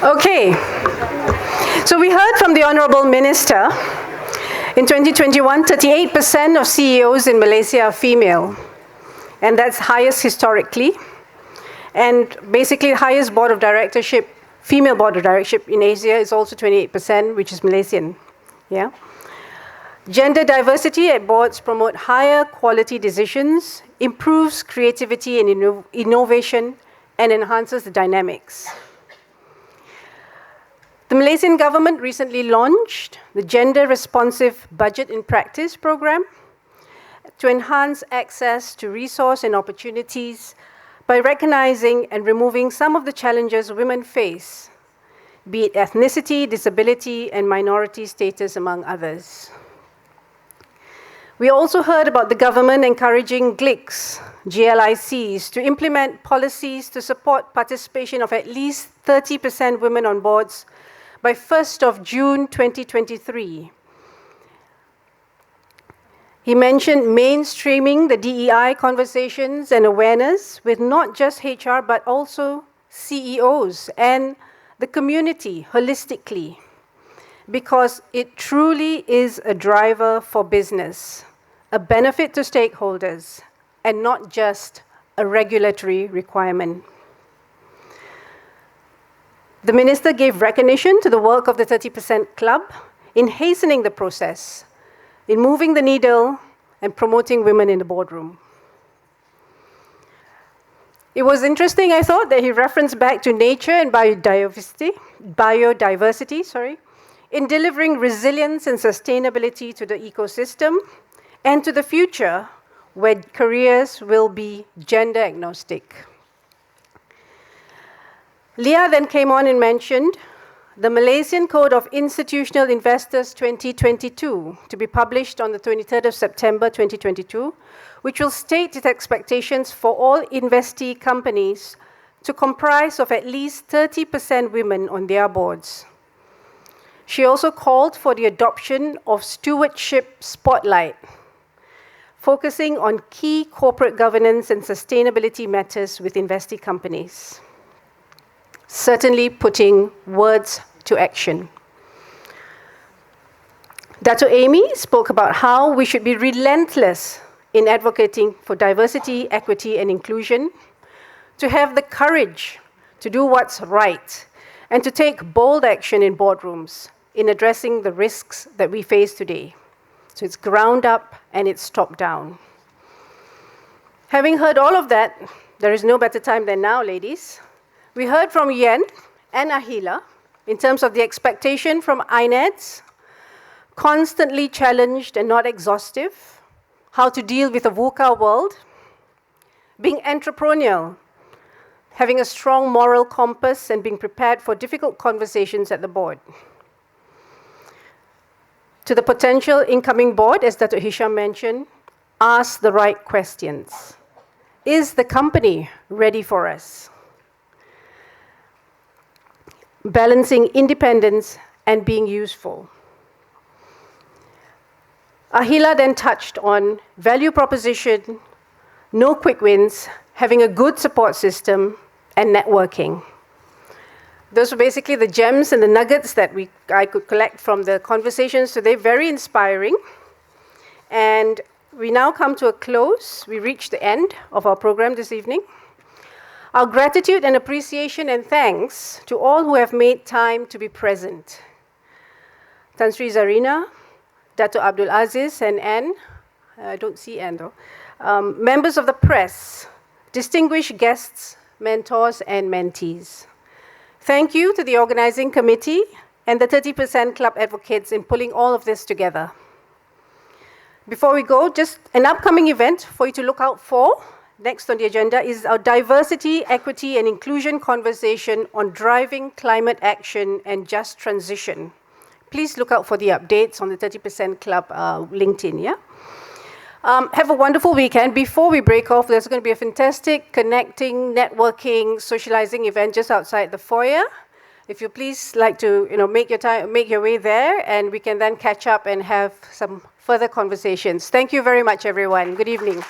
Okay, so we heard from the Honourable Minister. In 2021, 38% of CEOs in Malaysia are female, and that's highest historically. And basically, the highest board of directorship, female board of directorship in Asia is also 28%, which is Malaysian. Yeah. Gender diversity at boards promote higher quality decisions, improves creativity and innovation, and enhances the dynamics. The Malaysian government recently launched the Gender Responsive Budget in Practice program to enhance access to resource and opportunities by recognizing and removing some of the challenges women face, be it ethnicity, disability, and minority status, among others. We also heard about the government encouraging GLICs, to implement policies to support participation of at least 30% women on boards by 1st of June 2023. He mentioned mainstreaming the DEI conversations and awareness with not just HR, but also CEOs and the community holistically, because it truly is a driver for business, a benefit to stakeholders, and not just a regulatory requirement. The Minister gave recognition to the work of the 30% Club in hastening the process, in moving the needle and promoting women in the boardroom. It was interesting, I thought, that he referenced back to nature and biodiversity, in delivering resilience and sustainability to the ecosystem and to the future where careers will be gender agnostic. Leah then came on and mentioned the Malaysian Code of Institutional Investors 2022 to be published on the 23rd of September 2022, which will state its expectations for all investee companies to comprise of at least 30% women on their boards. She also called for the adoption of Stewardship Spotlight, focusing on key corporate governance and sustainability matters with investee companies. Certainly putting words to action. Dato' Amy spoke about how we should be relentless in advocating for diversity, equity, and inclusion, to have the courage to do what's right, and to take bold action in boardrooms in addressing the risks that we face today. So it's ground up and it's top down. Having heard all of that, there is no better time than now, ladies. We heard from Yen and Ahila in terms of the expectation from INEDs, constantly challenged and not exhaustive, how to deal with a VUCA world, being entrepreneurial, having a strong moral compass and being prepared for difficult conversations at the board. To the potential incoming board, as Dato' Hisham mentioned, ask the right questions. Is the company ready for us? Balancing independence and being useful. Ahila then touched on value proposition, no quick wins, having a good support system, and networking. Those were basically the gems and the nuggets that I could collect from the conversations today. Very inspiring. And we now come to a close. We reached the end of our program this evening. Our gratitude and appreciation and thanks to all who have made time to be present. Tan Sri Zarina, Dato' Abdul Aziz, and Anne. I don't see Anne though. Members of the press, distinguished guests, mentors, and mentees. Thank you to the organizing committee and the 30% Club advocates in pulling all of this together. Before we go, just an upcoming event for you to look out for. Next on the agenda is our diversity, equity, and inclusion conversation on driving climate action and just transition. Please look out for the updates on the 30% Club LinkedIn, yeah? Have a wonderful weekend. Before we break off, there's going to be a fantastic connecting, networking, socializing event just outside the foyer. If you please like to make your way there, and we can then catch up and have some further conversations. Thank you very much, everyone. Good evening.